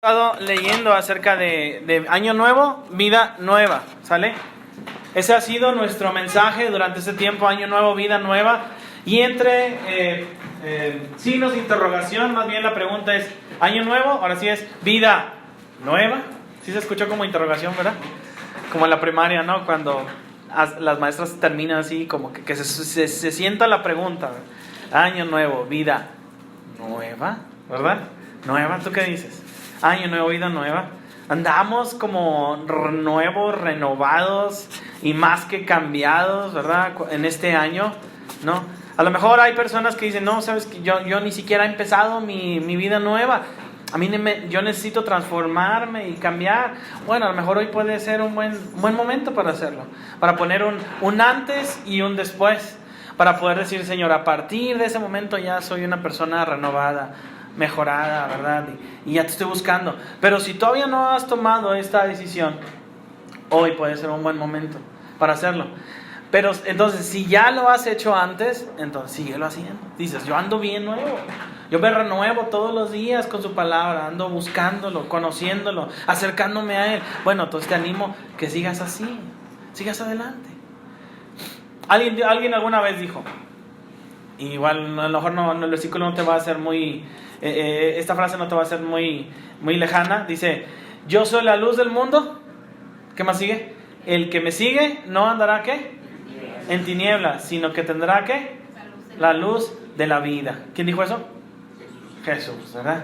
Estado leyendo acerca de Año Nuevo, Vida Nueva, ¿sale? Ese ha sido nuestro mensaje durante este tiempo, Año Nuevo, Vida Nueva. Y entre signos de interrogación, más bien la pregunta es, ¿Año Nuevo? Ahora sí es ¿Vida Nueva? Sí se escuchó como interrogación, ¿verdad? Como en la primaria, ¿no? Cuando las maestras terminan así, como que se sienta la pregunta, ¿verdad? Año Nuevo, Vida Nueva, ¿verdad? Nueva, ¿tú qué dices? Año Nuevo, Vida Nueva. Andamos como nuevos, renovados y más que cambiados, ¿verdad? En este año, ¿no? A lo mejor hay personas que dicen, no, sabes que yo ni siquiera he empezado mi vida nueva. Yo necesito transformarme y cambiar. Bueno, a lo mejor hoy puede ser un buen momento para hacerlo. Para poner un antes y un después. Para poder decir, Señor, a partir de ese momento ya soy una persona renovada, mejorada, ¿verdad? Y ya te estoy buscando. Pero si todavía no has tomado esta decisión, hoy puede ser un buen momento para hacerlo. Pero entonces, si ya lo has hecho antes, entonces síguelo haciendo. Dices, yo ando bien nuevo. Yo me renuevo todos los días con su palabra. Ando buscándolo, conociéndolo, acercándome a Él. Bueno, entonces te animo que sigas así. Sigas adelante. Alguien alguna vez dijo, igual a lo mejor no, el versículo no te va a ser muy... esta frase no te va a ser muy lejana. Dice, yo soy la luz del mundo. ¿Qué más sigue? El que me sigue no andará, ¿qué? En tinieblas, sino que tendrá, ¿qué? La luz de la vida. ¿Quién dijo eso? Jesús, ¿verdad?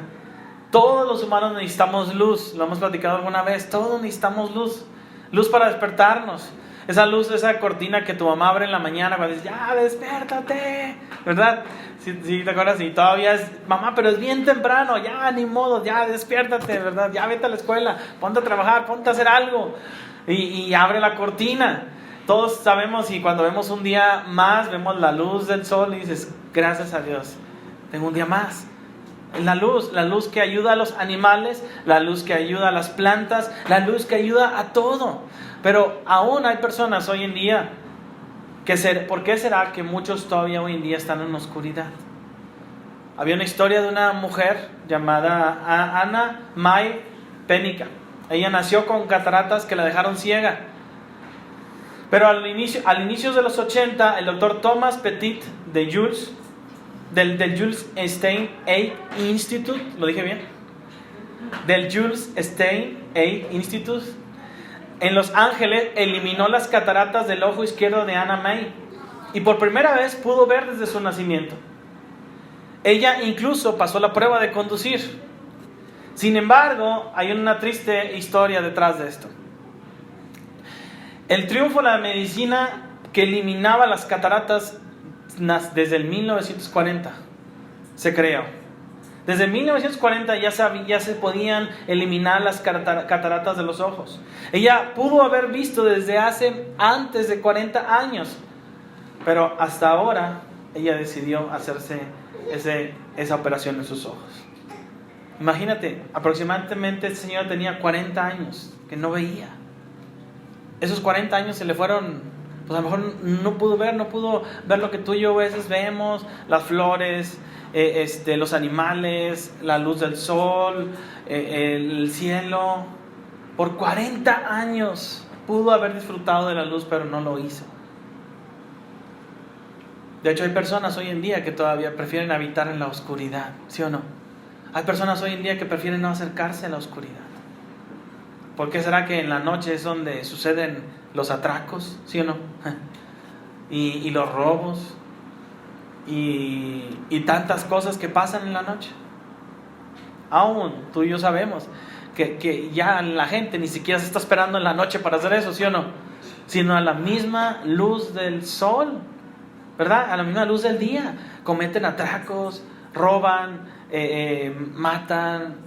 Todos los humanos necesitamos luz. Lo hemos platicado alguna vez. Todos necesitamos luz. Luz para despertarnos. Esa luz, esa cortina que tu mamá abre en la mañana cuando dice, ya, despiértate, ¿verdad? Si te acuerdas, y todavía es, mamá, pero es bien temprano, ya, ni modo, ya, despiértate, ¿verdad? Ya, vete a la escuela, ponte a trabajar, ponte a hacer algo. Y abre la cortina. Todos sabemos, y cuando vemos un día más, vemos la luz del sol y dices, gracias a Dios, tengo un día más. La luz que ayuda a los animales, la luz que ayuda a las plantas, la luz que ayuda a todo. Pero aún hay personas hoy en día ¿por qué será que muchos todavía hoy en día están en la oscuridad? Había una historia de una mujer llamada Anna May Pennica. Ella nació con cataratas que la dejaron ciega. Pero al inicio de los 80, el doctor Thomas Petit de del Jules Stein Eye Institute, ¿lo dije bien? Del Jules Stein Eye Institute en Los Ángeles eliminó las cataratas del ojo izquierdo de Anna May y por primera vez pudo ver desde su nacimiento. Ella incluso pasó la prueba de conducir. Sin embargo, hay una triste historia detrás de esto. El triunfo de la medicina que eliminaba las cataratas desde el 1940 se creó. Desde 1940 ya se podían eliminar las cataratas de los ojos. Ella pudo haber visto desde antes de 40 años. Pero hasta ahora ella decidió hacerse esa operación en sus ojos. Imagínate, aproximadamente el señor tenía 40 años que no veía. Esos 40 años se le fueron, pues a lo mejor no pudo ver lo que tú y yo a veces vemos, las flores, los animales, la luz del sol, el cielo. Por 40 años pudo haber disfrutado de la luz, pero no lo hizo. De hecho, hay personas hoy en día que todavía prefieren habitar en la oscuridad, ¿sí o no? Hay personas hoy en día que prefieren no acercarse a la oscuridad. ¿Por qué será que en la noche es donde suceden los atracos, sí o no? Y los robos. Y tantas cosas que pasan en la noche. Aún tú y yo sabemos que ya la gente ni siquiera se está esperando en la noche para hacer eso, ¿sí o no? Sino a la misma luz del sol, ¿verdad? A la misma luz del día. Cometen atracos, roban, matan.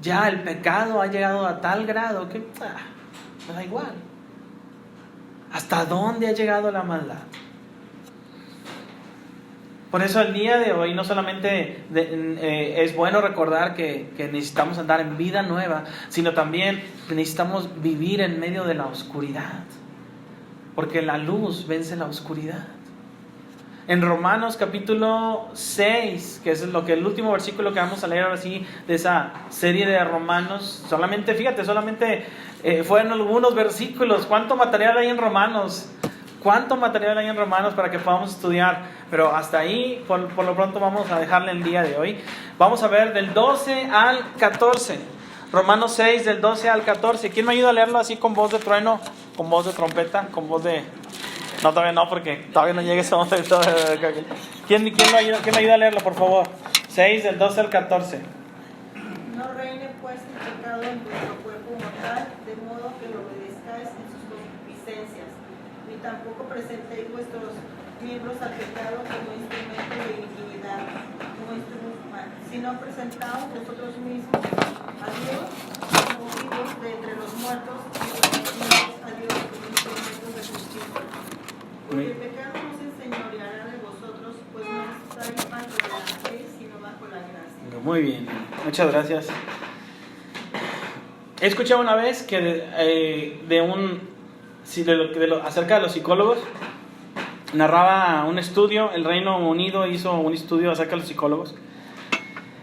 Ya el pecado ha llegado a tal grado que me da igual. ¿Hasta dónde ha llegado la maldad? Por eso el día de hoy no solamente es bueno recordar que necesitamos andar en vida nueva, sino también necesitamos vivir en medio de la oscuridad. Porque la luz vence la oscuridad. en Romanos capítulo 6, que es el último versículo que vamos a leer ahora sí de esa serie de Romanos. Solamente, fíjate, fueron algunos versículos. ¿Cuánto material hay en Romanos? ¿Cuánto material hay en Romanos para que podamos estudiar? Pero hasta ahí, por lo pronto vamos a dejarle el día de hoy. Vamos a ver del 12 al 14. Romanos 6, del 12 al 14. ¿Quién me ayuda a leerlo así con voz de trueno, con voz de trompeta, con voz de... No, todavía no, porque todavía no llegue ese momento. ¿Quién me ayuda a leerlo, por favor? 6, del 12 al 14. No reine pues el pecado en vuestro cuerpo mortal, de modo que lo obedezcáis en sus concupiscencias, ni tampoco presentéis vuestros miembros al pecado como instrumento de iniquidad, sino presentaos vosotros mismos a Dios como vivos de entre los muertos y vosotros a Dios como instrumentos de justicia. Porque el pecado no se enseñoreará de vosotros, pues no estáis bajo la ley, sino bajo la gracia. Muy bien, muchas gracias. He escuchado una vez que acerca de los psicólogos, narraba un estudio. El Reino Unido hizo un estudio acerca de los psicólogos,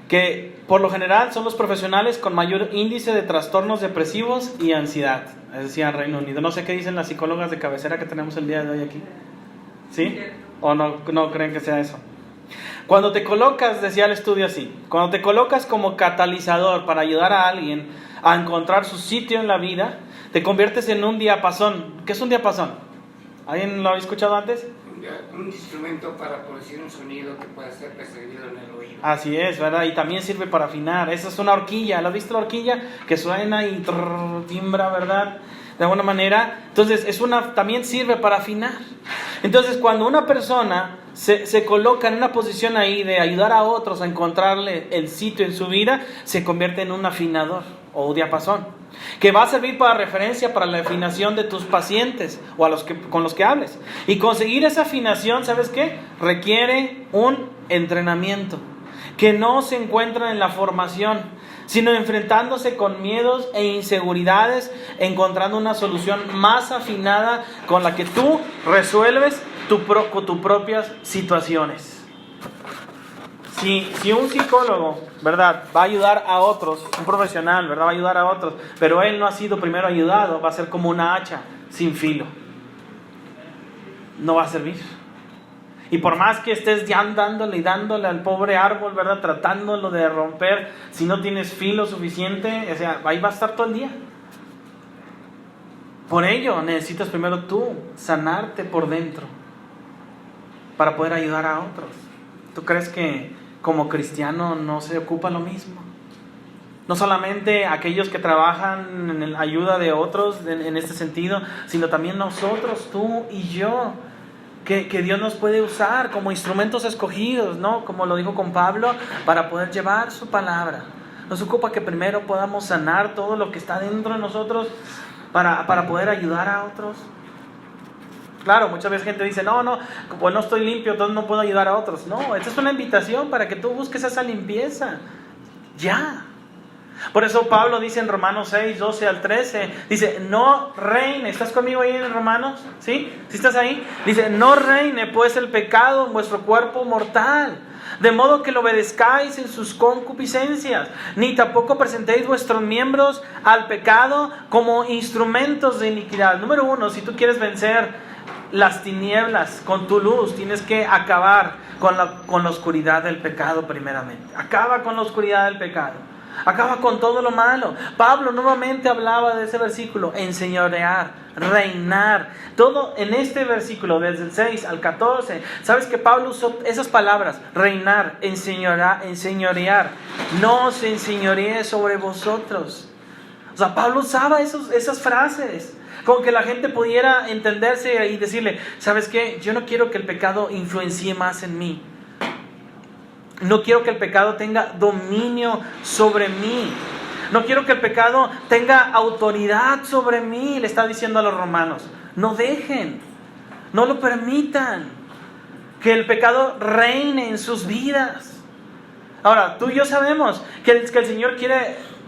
que por lo general son los profesionales con mayor índice de trastornos depresivos y ansiedad. Decía el Reino Unido. No sé qué dicen las psicólogas de cabecera que tenemos el día de hoy aquí. ¿Sí? ¿O no creen que sea eso? Cuando te colocas, decía el estudio así, cuando te colocas como catalizador para ayudar a alguien a encontrar su sitio en la vida, te conviertes en un diapasón. ¿Qué es un diapasón? ¿Alguien lo había escuchado antes? Un instrumento para producir un sonido que pueda ser percibido en el oído. Así es, ¿verdad? Y también sirve para afinar. Esa es una horquilla. ¿Lo has visto la horquilla? Que suena y timbra, ¿verdad? De alguna manera. Entonces, también sirve para afinar. Entonces, cuando una persona se coloca en una posición ahí de ayudar a otros a encontrarle el sitio en su vida, se convierte en un afinador o un diapasón, que va a servir para referencia para la afinación de tus pacientes o con los que hables. Y conseguir esa afinación, ¿sabes qué? Requiere un entrenamiento que no se encuentra en la formación, sino enfrentándose con miedos e inseguridades, encontrando una solución más afinada con la que tú resuelves tus propias situaciones. Si un psicólogo, ¿verdad?, va a ayudar a otros, un profesional, ¿verdad?, va a ayudar a otros, pero él no ha sido primero ayudado, va a ser como una hacha sin filo. No va a servir. Y por más que estés ya dándole al pobre árbol, ¿verdad?, tratándolo de romper, si no tienes filo suficiente, o sea, ahí va a estar todo el día. Por ello necesitas primero tú sanarte por dentro para poder ayudar a otros. ¿Tú crees que como cristiano no se ocupa lo mismo? No solamente aquellos que trabajan en la ayuda de otros en este sentido, sino también nosotros, tú y yo, que Dios nos puede usar como instrumentos escogidos, ¿no? Como lo dijo con Pablo, para poder llevar su palabra. Nos ocupa que primero podamos sanar todo lo que está dentro de nosotros para poder ayudar a otros. Claro, muchas veces gente dice, no, pues no estoy limpio, entonces no puedo ayudar a otros. No, esta es una invitación para que tú busques esa limpieza. Ya. Por eso Pablo dice en Romanos 6, 12 al 13, dice, no reine. ¿Estás conmigo ahí en Romanos? ¿Sí? ¿Sí estás ahí? Dice, no reine pues el pecado en vuestro cuerpo mortal, de modo que lo obedezcáis en sus concupiscencias, ni tampoco presentéis vuestros miembros al pecado como instrumentos de iniquidad. Número 1, si tú quieres vencer las tinieblas con tu luz, tienes que acabar con la oscuridad del pecado primeramente. Acaba con la oscuridad del pecado. Acaba con todo lo malo. Pablo nuevamente hablaba de ese versículo, enseñorear, reinar. Todo en este versículo, desde el 6 al 14, ¿sabes que Pablo usó esas palabras? Reinar, enseñorear. No se enseñoree sobre vosotros. O sea, Pablo usaba esas frases con que la gente pudiera entenderse y decirle, ¿sabes qué? Yo no quiero que el pecado influencie más en mí. No quiero que el pecado tenga dominio sobre mí. No quiero que el pecado tenga autoridad sobre mí. Le está diciendo a los romanos, no dejen, no lo permitan, que el pecado reine en sus vidas. Ahora, tú y yo sabemos que el Señor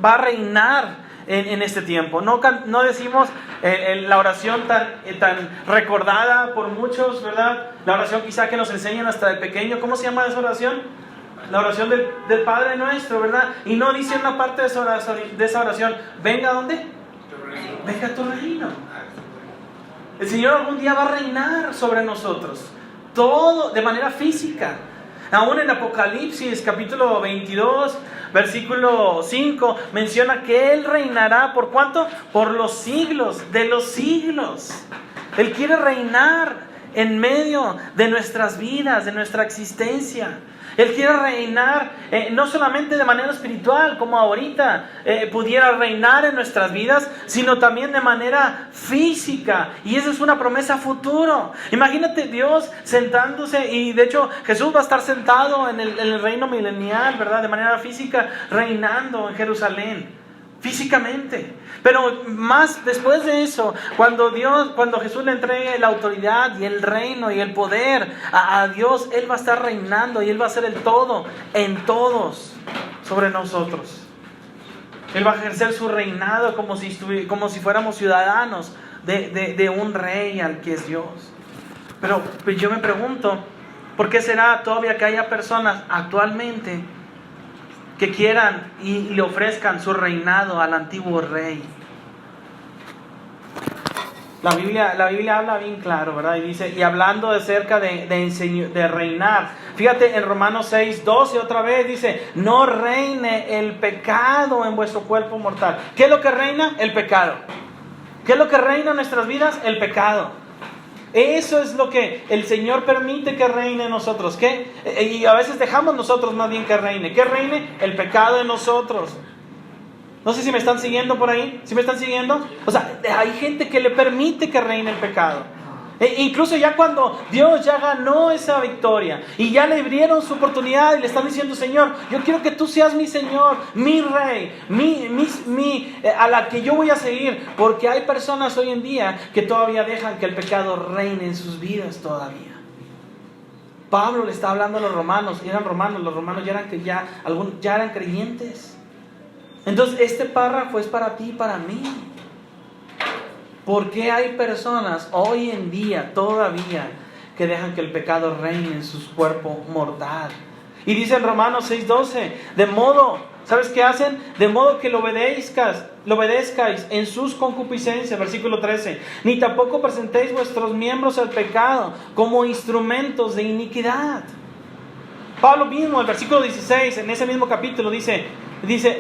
va a reinar en este tiempo. No decimos la oración tan recordada por muchos, ¿verdad? La oración quizá que nos enseñan hasta de pequeño. ¿Cómo se llama esa oración? La oración del Padre Nuestro, ¿verdad? Y no dice una parte de esa oración, venga, ¿dónde? Venga tu reino. El Señor algún día va a reinar sobre nosotros, todo de manera física. Aún en Apocalipsis capítulo 22, versículo 5, menciona que Él reinará, ¿por cuánto? Por los siglos de los siglos. Él quiere reinar en medio de nuestras vidas, de nuestra existencia. Él quiere reinar no solamente de manera espiritual, como ahorita pudiera reinar en nuestras vidas, sino también de manera física. Y esa es una promesa a futuro. Imagínate Dios sentándose, y de hecho Jesús va a estar sentado en el reino milenial, ¿verdad? De manera física, reinando en Jerusalén. Físicamente. Pero más después de eso, cuando Jesús le entregue la autoridad y el reino y el poder a Dios, Él va a estar reinando y Él va a ser el todo en todos sobre nosotros. Él va a ejercer su reinado como si fuéramos ciudadanos de un rey al que es Dios. Pero yo me pregunto, ¿por qué será todavía que haya personas actualmente que quieran y le ofrezcan su reinado al antiguo rey? La Biblia habla bien claro, ¿verdad? Y dice, y hablando acerca de reinar, fíjate en Romanos 6:12 otra vez dice, no reine el pecado en vuestro cuerpo mortal. ¿Qué es lo que reina? El pecado. ¿Qué es lo que reina en nuestras vidas? El pecado. Eso es lo que el Señor permite que reine en nosotros. ¿Qué? Y a veces dejamos nosotros más bien que reine. ¿Qué reine? El pecado en nosotros. No sé si me están siguiendo por ahí. ¿Sí me están siguiendo? O sea, hay gente que le permite que reine el pecado. Incluso ya cuando Dios ya ganó esa victoria y ya le abrieron su oportunidad y le están diciendo, Señor, yo quiero que tú seas mi Señor, mi Rey, a la que yo voy a seguir. Porque hay personas hoy en día que todavía dejan que el pecado reine en sus vidas todavía. Pablo le está hablando a los romanos, los romanos ya eran creyentes. Entonces este párrafo es para ti y para mí. ¿Por qué hay personas hoy en día todavía que dejan que el pecado reine en su cuerpo mortal? Y dice en Romanos 6:12, de modo, ¿sabes qué hacen? De modo que lo obedezcáis en sus concupiscencias, versículo 13, ni tampoco presentéis vuestros miembros al pecado como instrumentos de iniquidad. Pablo mismo, el versículo 16, en ese mismo capítulo dice,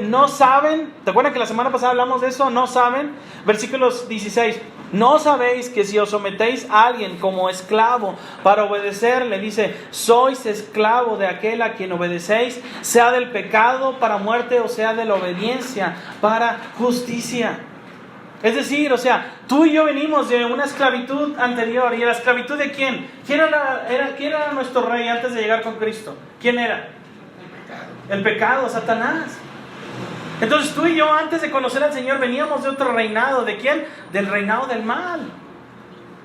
no saben, ¿te acuerdas que la semana pasada hablamos de eso? No saben, versículos 16, no sabéis que si os sometéis a alguien como esclavo para obedecerle, dice, sois esclavo de aquel a quien obedecéis, sea del pecado para muerte o sea de la obediencia para justicia. Es decir, o sea, tú y yo venimos de una esclavitud anterior. ¿Y la esclavitud de quién? ¿Quién era nuestro rey antes de llegar con Cristo? ¿Quién era? El pecado, Satanás. Entonces tú y yo antes de conocer al Señor veníamos de otro reinado. ¿De quién? Del reinado del mal.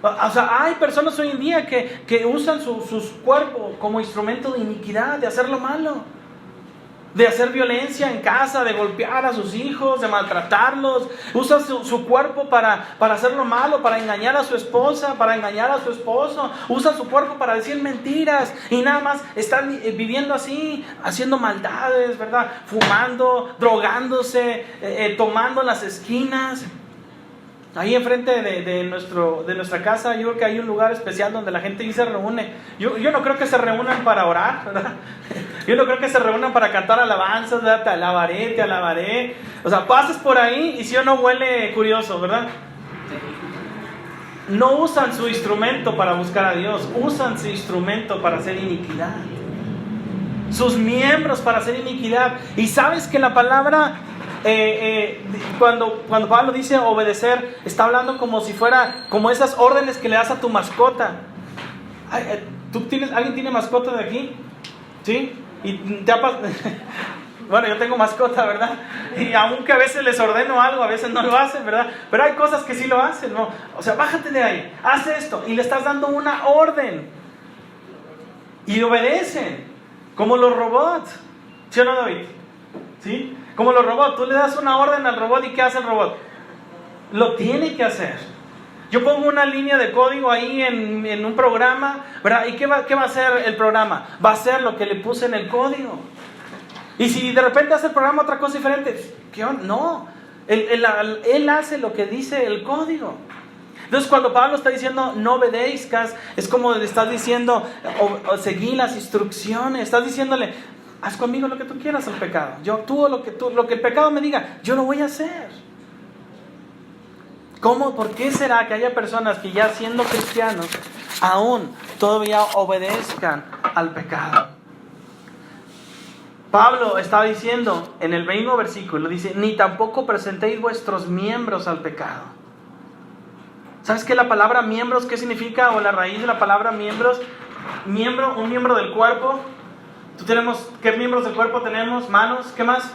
O sea, hay personas hoy en día que usan sus cuerpos como instrumento de iniquidad, de hacer lo malo, de hacer violencia en casa, de golpear a sus hijos, de maltratarlos. Usa su cuerpo para hacer lo malo, para engañar a su esposa, para engañar a su esposo. Usa su cuerpo para decir mentiras y nada más están viviendo así, haciendo maldades, ¿verdad? Fumando, drogándose, tomando en las esquinas. Ahí enfrente de nuestra casa, yo creo que hay un lugar especial donde la gente ahí se reúne. Yo no creo que se reúnan para orar, ¿verdad? Yo no creo que se reúnan para cantar alabanzas, ¿verdad? Te alabaré. O sea, pasas por ahí y si o no huele curioso, ¿verdad? No usan su instrumento para buscar a Dios, usan su instrumento para hacer iniquidad. Sus miembros para hacer iniquidad. Y sabes que la palabra... cuando Pablo dice obedecer, está hablando como si fuera como esas órdenes que le das a tu mascota. ¿Alguien tiene mascota de aquí? ¿Sí? Y bueno, yo tengo mascota, ¿verdad? Y aunque a veces les ordeno algo, a veces no lo hacen, ¿verdad? Pero hay cosas que sí lo hacen, ¿no? O sea, bájate de ahí, haz esto, y le estás dando una orden y obedecen como los robots. ¿Sí o no, David? ¿Sí? Como los robots, tú le das una orden al robot y ¿qué hace el robot? Lo tiene que hacer. Yo pongo una línea de código ahí en un programa, ¿verdad? ¿Y qué va a hacer el programa? Va a hacer lo que le puse en el código. Y si de repente hace el programa otra cosa diferente, ¿qué onda? No, él hace lo que dice el código. Entonces cuando Pablo está diciendo no obedezcas, es como le estás diciendo o seguí las instrucciones, estás diciéndole haz conmigo lo que tú quieras al pecado, yo actúo lo que el pecado me diga, yo lo voy a hacer. ¿Cómo? ¿Por qué será que haya personas que ya siendo cristianos aún todavía obedezcan al pecado? Pablo está diciendo en el mismo versículo, dice, ni tampoco presentéis vuestros miembros al pecado. ¿Sabes qué la palabra miembros, qué significa? O la raíz de la palabra miembros, un miembro del cuerpo. ¿Qué miembros del cuerpo tenemos? Manos, ¿qué más?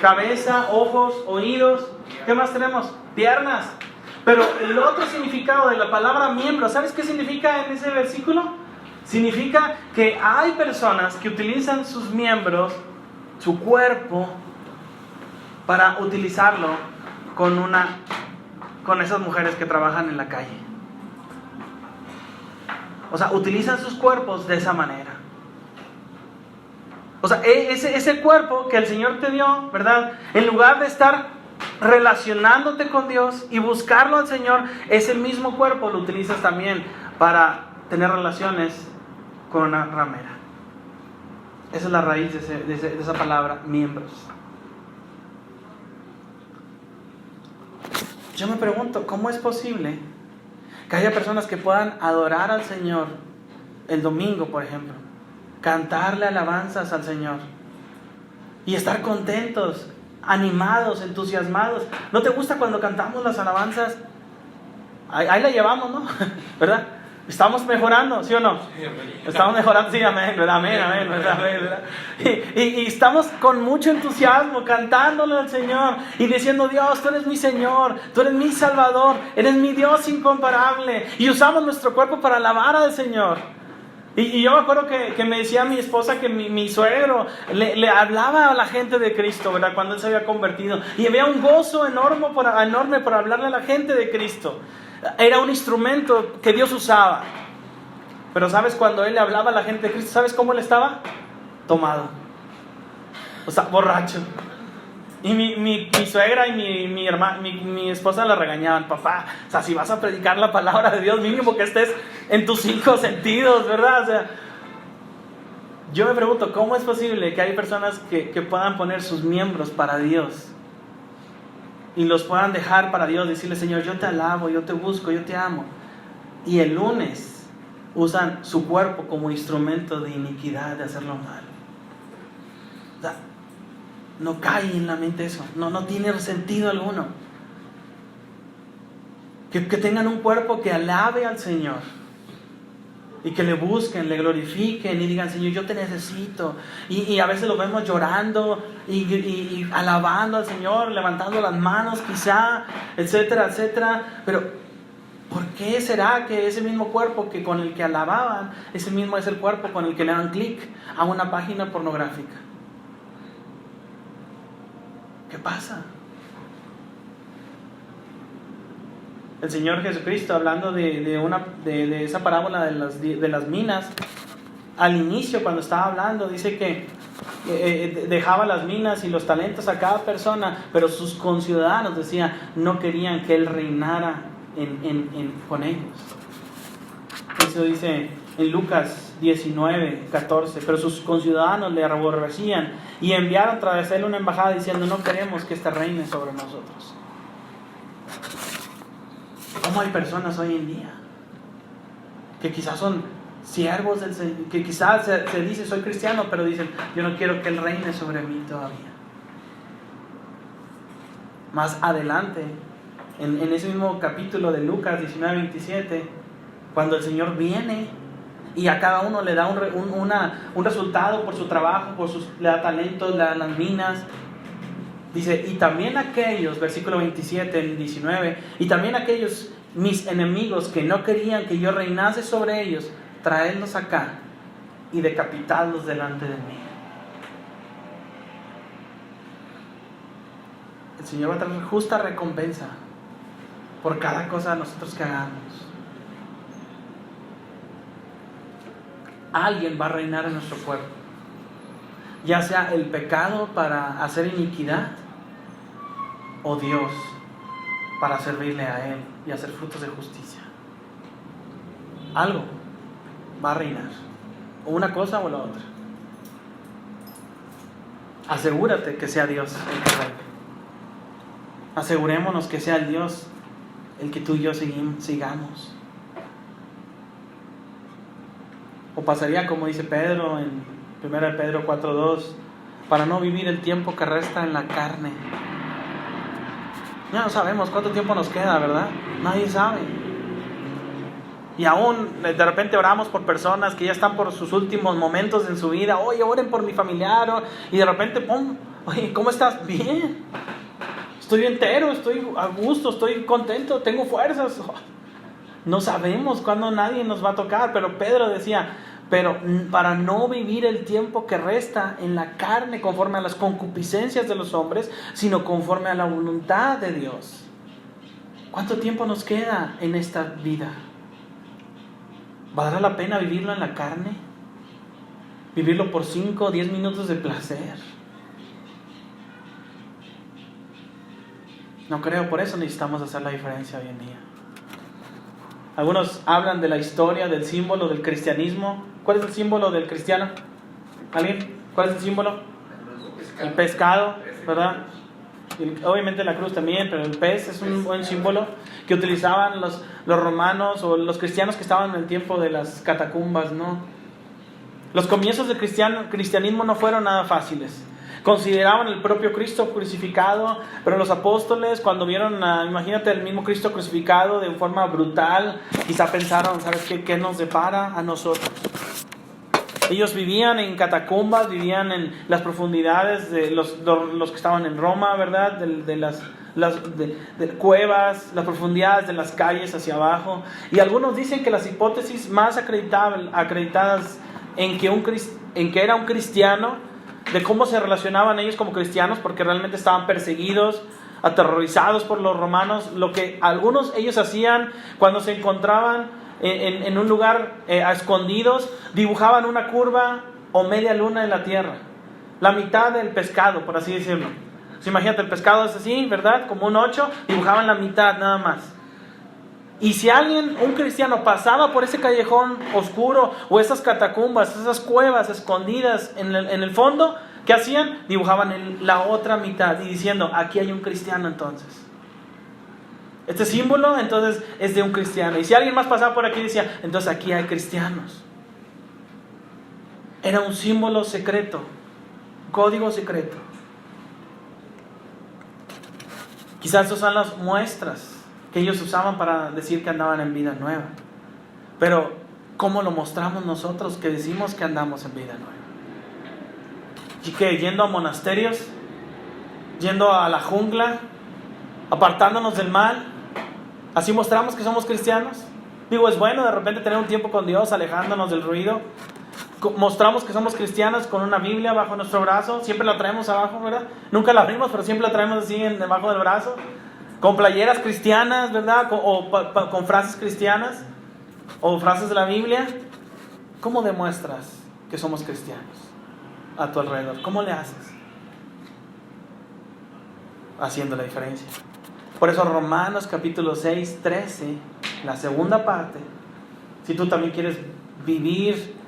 Cabeza, ojos, oídos, ¿qué más tenemos? Piernas. Pero el otro significado de la palabra miembro, ¿sabes qué significa en ese versículo? Significa que hay personas que utilizan sus miembros, su cuerpo, para utilizarlo con esas mujeres que trabajan en la calle. O sea, utilizan sus cuerpos de esa manera. O sea, ese cuerpo que el Señor te dio, ¿verdad? En lugar de estar relacionándote con Dios y buscarlo al Señor, ese mismo cuerpo lo utilizas también para tener relaciones con una ramera. Esa es la raíz de esa palabra, miembros. Yo me pregunto, ¿cómo es posible que haya personas que puedan adorar al Señor el domingo, por ejemplo, cantarle alabanzas al Señor y estar contentos, animados, entusiasmados? ¿No te gusta cuando cantamos las alabanzas? Ahí la llevamos, ¿no? ¿Verdad? Estamos mejorando, ¿sí o no? Estamos mejorando, sí, amén, ¿verdad? Amén, ¿verdad? Y estamos con mucho entusiasmo cantándole al Señor y diciendo, Dios, tú eres mi Señor, tú eres mi Salvador, eres mi Dios incomparable. Y usamos nuestro cuerpo para alabar al Señor. Y yo me acuerdo que me decía mi esposa que mi suegro le hablaba a la gente de Cristo, ¿verdad? Cuando él se había convertido. Y había un gozo enorme por hablarle a la gente de Cristo. Era un instrumento que Dios usaba. Pero ¿sabes? Cuando él le hablaba a la gente de Cristo, ¿sabes cómo él estaba? Tomado. O sea, borracho. Y mi suegra y mi esposa la regañaban. Papá, o sea, si vas a predicar la palabra de Dios, mínimo que estés en tus 5 sentidos, ¿verdad? O sea, yo me pregunto, ¿cómo es posible que hay personas que puedan poner sus miembros para Dios? Y los puedan dejar para Dios, decirle, Señor, yo te alabo, yo te busco, yo te amo. Y el lunes usan su cuerpo como instrumento de iniquidad, de hacerlo mal. O sea, no cae en la mente eso, no tiene sentido alguno. Que tengan un cuerpo que alabe al Señor y que le busquen, le glorifiquen y digan, Señor, yo te necesito. Y a veces lo vemos llorando y alabando al Señor, levantando las manos quizá, etcétera, etcétera. Pero ¿por qué será que ese mismo cuerpo que con el que alababan, ese mismo es el cuerpo con el que le dan clic a una página pornográfica? ¿Qué pasa? El Señor Jesucristo, hablando de esa parábola de las minas, al inicio cuando estaba hablando, dice que dejaba las minas y los talentos a cada persona, pero sus conciudadanos, decía, no querían que Él reinara con ellos. Eso dice en Lucas 19, 14, pero sus conciudadanos le aborrecían y enviaron tras él una embajada diciendo, no queremos que éste reine sobre nosotros. ¿Cómo hay personas hoy en día que quizás son siervos del Señor, que quizás se dice soy cristiano, pero dicen, yo no quiero que Él reine sobre mí todavía? Más adelante, en ese mismo capítulo de Lucas 19, 27, cuando el Señor viene y a cada uno le da un resultado por su trabajo, le da talentos, le da las minas. Dice, y también aquellos, versículo 27, el 19, y también aquellos mis enemigos que no querían que yo reinase sobre ellos, traedlos acá y decapitadlos delante de mí. El Señor va a traer justa recompensa por cada cosa nosotros que hagamos. Alguien va a reinar en nuestro cuerpo, ya sea el pecado para hacer iniquidad o Dios para servirle a Él y hacer frutos de justicia. Algo va a reinar, o una cosa o la otra. Asegúrate que sea Dios el que reine. Asegurémonos que sea el Dios el que tú y yo sigamos. O pasaría como dice Pedro en 1 Pedro 4:2, para no vivir el tiempo que resta en la carne. Ya no sabemos cuánto tiempo nos queda, ¿verdad? Nadie sabe. Y aún de repente oramos por personas que ya están por sus últimos momentos en su vida. Oye, oren por mi familiar. Y de repente, ¡pum! Oye, ¿cómo estás? Bien. Estoy entero, estoy a gusto, estoy contento, tengo fuerzas. No sabemos cuándo nadie nos va a tocar, pero Pedro decía, pero para no vivir el tiempo que resta en la carne conforme a las concupiscencias de los hombres, sino conforme a la voluntad de Dios. ¿Cuánto tiempo nos queda en esta vida? ¿Valdrá la pena vivirlo en la carne? ¿Vivirlo por 5 o 10 minutos de placer? No creo, por eso necesitamos hacer la diferencia hoy en día. Algunos hablan de la historia, del símbolo del cristianismo. ¿Cuál es el símbolo del cristiano? ¿Alguien? ¿Cuál es el símbolo? El pescado, ¿verdad? Obviamente la cruz también, pero el pez es un buen símbolo que utilizaban los romanos o los cristianos que estaban en el tiempo de las catacumbas, ¿no? Los comienzos del cristianismo no fueron nada fáciles. Consideraban el propio Cristo crucificado, pero los apóstoles cuando vieron, imagínate el mismo Cristo crucificado de forma brutal, quizá pensaron, ¿sabes qué? ¿Qué nos depara a nosotros? Ellos vivían en catacumbas, vivían en las profundidades de los que estaban en Roma, ¿verdad? De las cuevas, las profundidades de las calles hacia abajo. Y algunos dicen que las hipótesis más acreditadas en que era un cristiano, de cómo se relacionaban ellos como cristianos, porque realmente estaban perseguidos, aterrorizados por los romanos. Lo que algunos ellos hacían cuando se encontraban en un lugar a escondidos, dibujaban una curva o media luna en la tierra, la mitad del pescado, por así decirlo. Entonces, imagínate, el pescado es así, ¿verdad? Como un 8, dibujaban la mitad nada más. Y si un cristiano pasaba por ese callejón oscuro o esas catacumbas, esas cuevas escondidas en el fondo, ¿qué hacían? Dibujaban la otra mitad y diciendo, aquí hay un cristiano entonces. Este símbolo entonces es de un cristiano. Y si alguien más pasaba por aquí decía, entonces aquí hay cristianos. Era un símbolo secreto, código secreto. Quizás estas son las muestras que ellos usaban para decir que andaban en vida nueva. Pero ¿cómo lo mostramos nosotros que decimos que andamos en vida nueva? ¿Y qué? ¿Yendo a monasterios? ¿Yendo a la jungla? ¿Apartándonos del mal? ¿Así mostramos que somos cristianos? Digo, es bueno de repente tener un tiempo con Dios, alejándonos del ruido. Mostramos que somos cristianos con una Biblia bajo nuestro brazo. Siempre la traemos abajo, ¿verdad? Nunca la abrimos, pero siempre la traemos así debajo del brazo. Con playeras cristianas, ¿verdad? Con frases cristianas o frases de la Biblia. ¿Cómo demuestras que somos cristianos a tu alrededor? ¿Cómo le haces? Haciendo la diferencia. Por eso Romanos capítulo 6, 13, la segunda parte, si tú también quieres vivir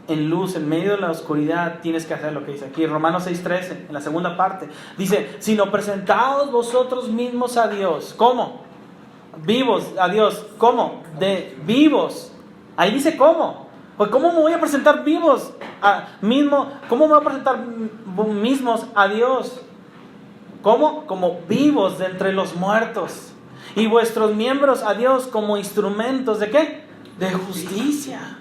en luz, en medio de la oscuridad, tienes que hacer lo que dice aquí. Romanos 6:13, en la segunda parte, dice, sino presentaos vosotros mismos a Dios. ¿Cómo? Vivos a Dios. ¿Cómo? De vivos. Ahí dice cómo. Pues ¿cómo me voy a presentar vivos ¿Cómo me voy a presentar mismos a Dios? ¿Cómo? Como vivos de entre los muertos. Y vuestros miembros a Dios como instrumentos ¿de qué? De justicia.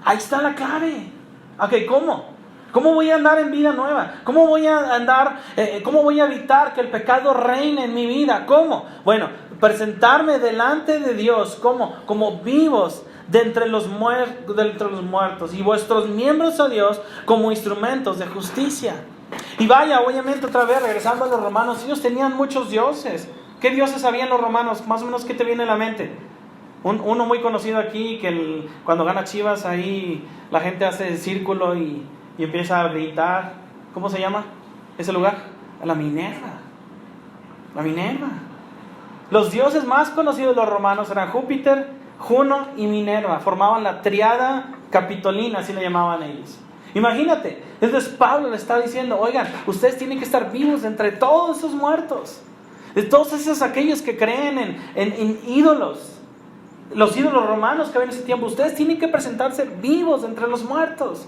Ahí está la clave. Ok, ¿cómo? ¿Cómo voy a andar en vida nueva? ¿Cómo voy a evitar que el pecado reine en mi vida? ¿Cómo? Bueno, presentarme delante de Dios como vivos de entre los muertos y vuestros miembros a Dios como instrumentos de justicia. Y vaya, obviamente otra vez, regresando a los romanos, ellos tenían muchos dioses. ¿Qué dioses habían los romanos? Más o menos, ¿qué te viene a la mente? Uno muy conocido aquí, que cuando gana Chivas, ahí la gente hace círculo y empieza a gritar. ¿Cómo se llama ese lugar? La Minerva. La Minerva. Los dioses más conocidos de los romanos eran Júpiter, Juno y Minerva. Formaban la triada capitolina, así le llamaban ellos. Imagínate, entonces Pablo le está diciendo, oigan, ustedes tienen que estar vivos entre todos esos muertos, de todos esos aquellos que creen en ídolos, los ídolos romanos que había en ese tiempo. Ustedes tienen que presentarse vivos entre los muertos.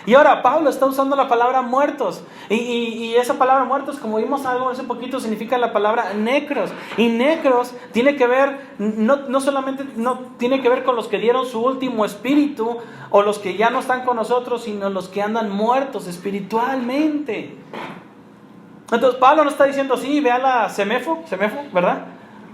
Y ahora Pablo está usando la palabra muertos, y esa palabra muertos, como vimos algo hace poquito, significa la palabra necros. Y necros tiene que ver, no solamente tiene que ver con los que dieron su último espíritu, o los que ya no están con nosotros, sino los que andan muertos espiritualmente. Entonces Pablo no está diciendo, sí, ve a la Semefo, ¿verdad?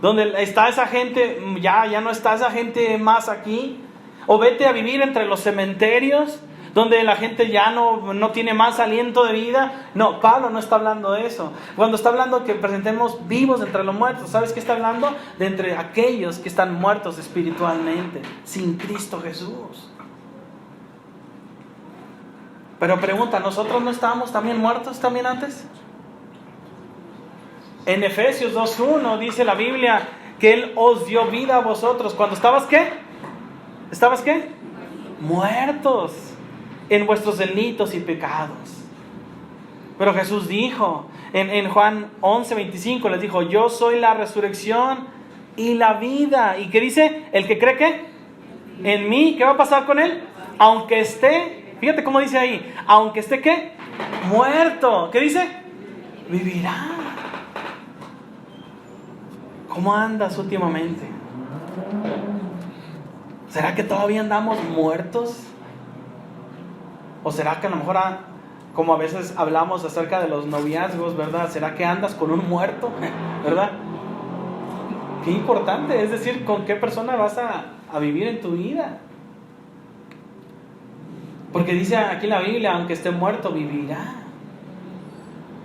Donde está esa gente, ya no está esa gente más aquí. O vete a vivir entre los cementerios, donde la gente ya no tiene más aliento de vida. No, Pablo no está hablando de eso. Cuando está hablando que presentemos vivos entre los muertos, ¿sabes qué está hablando? De entre aquellos que están muertos espiritualmente, sin Cristo Jesús. Pero pregunta, ¿nosotros no estábamos también muertos también antes? En Efesios 2:1 dice la Biblia que Él os dio vida a vosotros. ¿Cuando estabas qué? ¿Estabas qué? Muertos en vuestros delitos y pecados. Pero Jesús dijo en Juan 11:25, les dijo, yo soy la resurrección y la vida. ¿Y qué dice? El que cree que en mí, ¿qué va a pasar con él? Aunque esté, fíjate cómo dice ahí, aunque esté ¿qué? Muerto. ¿Qué dice? Vivirá. ¿Cómo andas últimamente? ¿Será que todavía andamos muertos? ¿O será que a lo mejor, como a veces hablamos acerca de los noviazgos, ¿verdad? ¿Será que andas con un muerto? ¿Verdad? Qué importante, es decir, ¿con qué persona vas a vivir en tu vida? Porque dice aquí en la Biblia, aunque esté muerto, vivirá.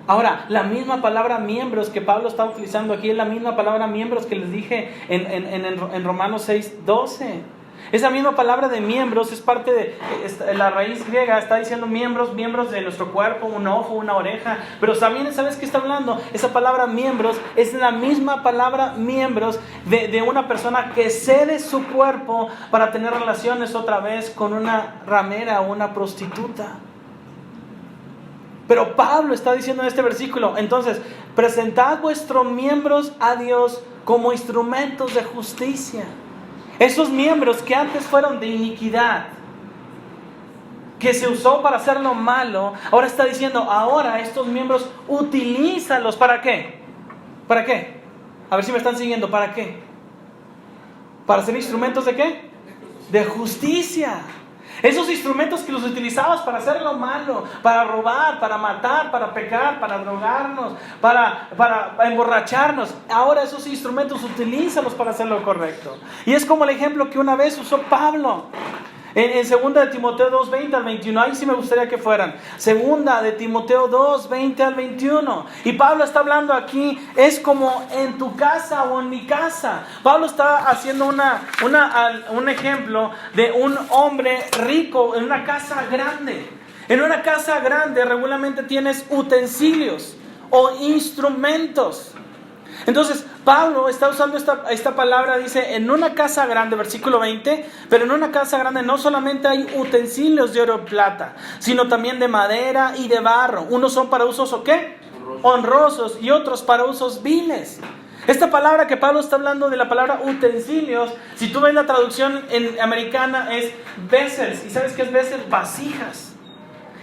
Ahora, la misma palabra miembros que Pablo está utilizando aquí es la misma palabra miembros que les dije en Romanos 6:12. Esa misma palabra de miembros es parte de la raíz griega, está diciendo miembros de nuestro cuerpo, un ojo, una oreja. Pero también, ¿sabes qué está hablando? Esa palabra miembros es la misma palabra miembros de una persona que cede su cuerpo para tener relaciones otra vez con una ramera o una prostituta. Pero Pablo está diciendo en este versículo, entonces, presentad vuestros miembros a Dios como instrumentos de justicia. Esos miembros que antes fueron de iniquidad, que se usó para hacer lo malo, ahora está diciendo, ahora estos miembros utilízalos, ¿para qué? ¿Para qué? A ver si me están siguiendo, ¿para qué? ¿Para ser instrumentos de qué? De justicia. Esos instrumentos que los utilizabas para hacer lo malo, para robar, para matar, para pecar, para drogarnos, para emborracharnos. Ahora esos instrumentos utilízalos para hacer lo correcto. Y es como el ejemplo que una vez usó Pablo. En 2 de Timoteo 2:20 al 21, ahí sí me gustaría que fueran. 2 de Timoteo 2:20 al 21. Y Pablo está hablando aquí, es como en tu casa o en mi casa. Pablo está haciendo un ejemplo de un hombre rico en una casa grande. En una casa grande regularmente tienes utensilios o instrumentos. Entonces Pablo está usando esta palabra, dice, en una casa grande, versículo 20, pero en una casa grande no solamente hay utensilios de oro y plata, sino también de madera y de barro. Unos son para usos, ¿o qué? Honrosos, y otros para usos viles. Esta palabra que Pablo está hablando de la palabra utensilios, si tú ves la traducción en americana es vessels. ¿Y sabes qué es vessels? Vasijas.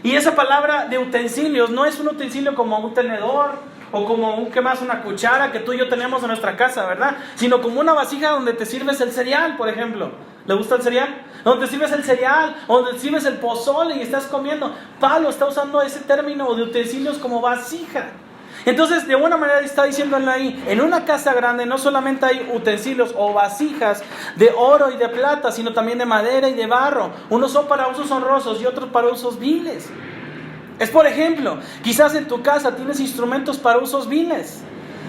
Y esa palabra de utensilios no es un utensilio como un tenedor, o como una cuchara que tú y yo tenemos en nuestra casa, ¿verdad? Sino como una vasija donde te sirves el cereal, por ejemplo. ¿Le gusta el cereal? Donde te sirves el cereal, donde te sirves el pozole y estás comiendo. Pablo está usando ese término de utensilios como vasija. Entonces, de alguna manera está diciéndole ahí, en una casa grande no solamente hay utensilios o vasijas de oro y de plata, sino también de madera y de barro. Unos son para usos honrosos y otros para usos viles. Es, por ejemplo, quizás en tu casa tienes instrumentos para usos viles.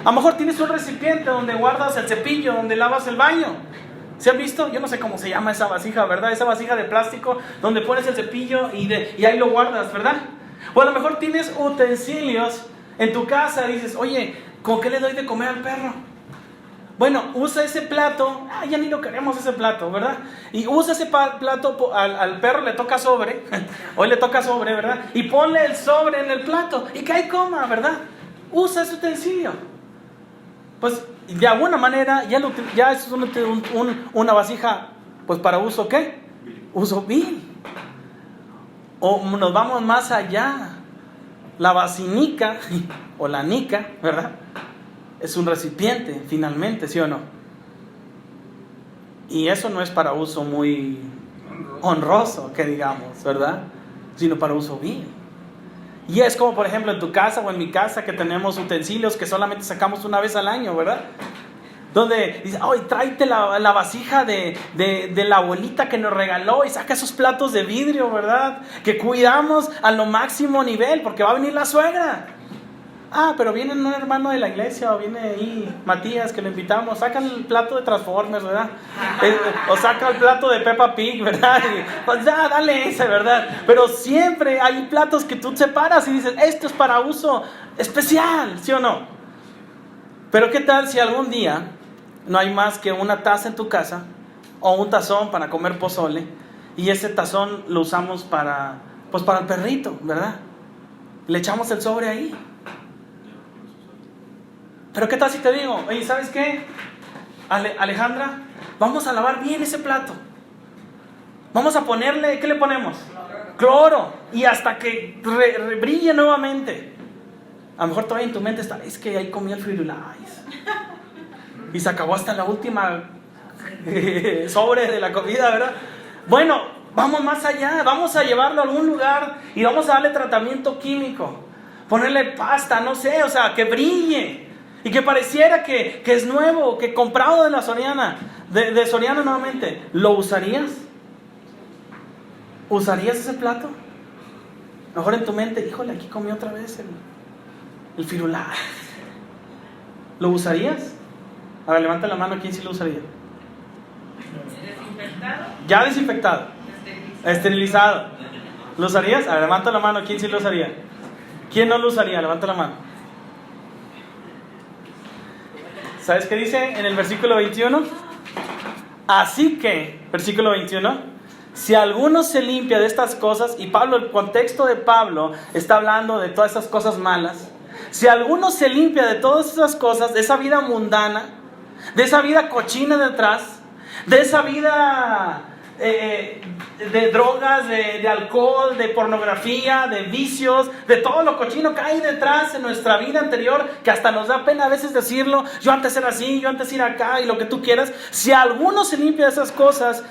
A lo mejor tienes un recipiente donde guardas el cepillo, donde lavas el baño. ¿Se han visto? Yo no sé cómo se llama esa vasija, ¿verdad? Esa vasija de plástico donde pones el cepillo y ahí lo guardas, ¿verdad? O a lo mejor tienes utensilios en tu casa y dices, oye, ¿con qué le doy de comer al perro? Bueno, usa ese plato, ya ni lo queremos ese plato, ¿verdad? Y usa ese plato, al perro le toca sobre, hoy le toca sobre, ¿verdad? Y ponle el sobre en el plato y que ahí coma, ¿verdad? Usa ese utensilio. Pues de alguna manera ya es una vasija, pues para uso, ¿qué? Uso vil. O nos vamos más allá. La basinica o la nica, ¿verdad? Es un recipiente, finalmente, ¿sí o no? Y eso no es para uso muy honroso, que digamos, ¿verdad? Sino para uso vil. Y es como, por ejemplo, en tu casa o en mi casa, que tenemos utensilios que solamente sacamos una vez al año, ¿verdad? Donde dice, ¡ay, tráete la vasija de la abuelita que nos regaló! Y saca esos platos de vidrio, ¿verdad? Que cuidamos a lo máximo nivel, porque va a venir la suegra. Pero viene un hermano de la iglesia, o viene ahí Matías, que lo invitamos, saca el plato de Transformers, ¿verdad? O saca el plato de Peppa Pig, ¿verdad? Y, pues ya, dale ese, ¿verdad? Pero siempre hay platos que tú separas y dices, esto es para uso especial, ¿sí o no? Pero ¿qué tal si algún día no hay más que una taza en tu casa, o un tazón para comer pozole, y ese tazón lo usamos para el perrito, ¿verdad? Le echamos el sobre ahí. Pero ¿qué tal si te digo, oye, ¿sabes qué? Alejandra, vamos a lavar bien ese plato. Vamos a ponerle, ¿qué le ponemos? Cloro. Y hasta que brille nuevamente. A lo mejor todavía en tu mente está, es que ahí comí el Firulais. Y se acabó hasta la última sobre de la comida, ¿verdad? Bueno, vamos más allá, vamos a llevarlo a algún lugar y vamos a darle tratamiento químico. Ponerle pasta, no sé, o sea, que brille. Y que pareciera que es nuevo, que comprado de la Soriana, de Soriana nuevamente. ¿Lo usarías? ¿Usarías ese plato? A lo mejor en tu mente, híjole, aquí comí otra vez el Firulais. ¿Lo usarías? Ahora levanta la mano, ¿quién sí lo usaría? ¿Desinfectado? Ya desinfectado. Esterilizado. ¿Lo usarías? A ver, levanta la mano, ¿quién sí lo usaría? ¿Quién no lo usaría? Levanta la mano. ¿Sabes qué dice en el versículo 21? Así que, versículo 21, si alguno se limpia de estas cosas, y Pablo, el contexto de Pablo está hablando de todas esas cosas malas. Si alguno se limpia de todas esas cosas, de esa vida mundana, de esa vida cochina detrás, de esa vida de drogas, de alcohol, de pornografía, de vicios, de todo lo cochino que hay detrás en nuestra vida anterior, que hasta nos da pena a veces decirlo, yo antes era así, yo antes era acá y lo que tú quieras. Si alguno se limpia de esas cosas,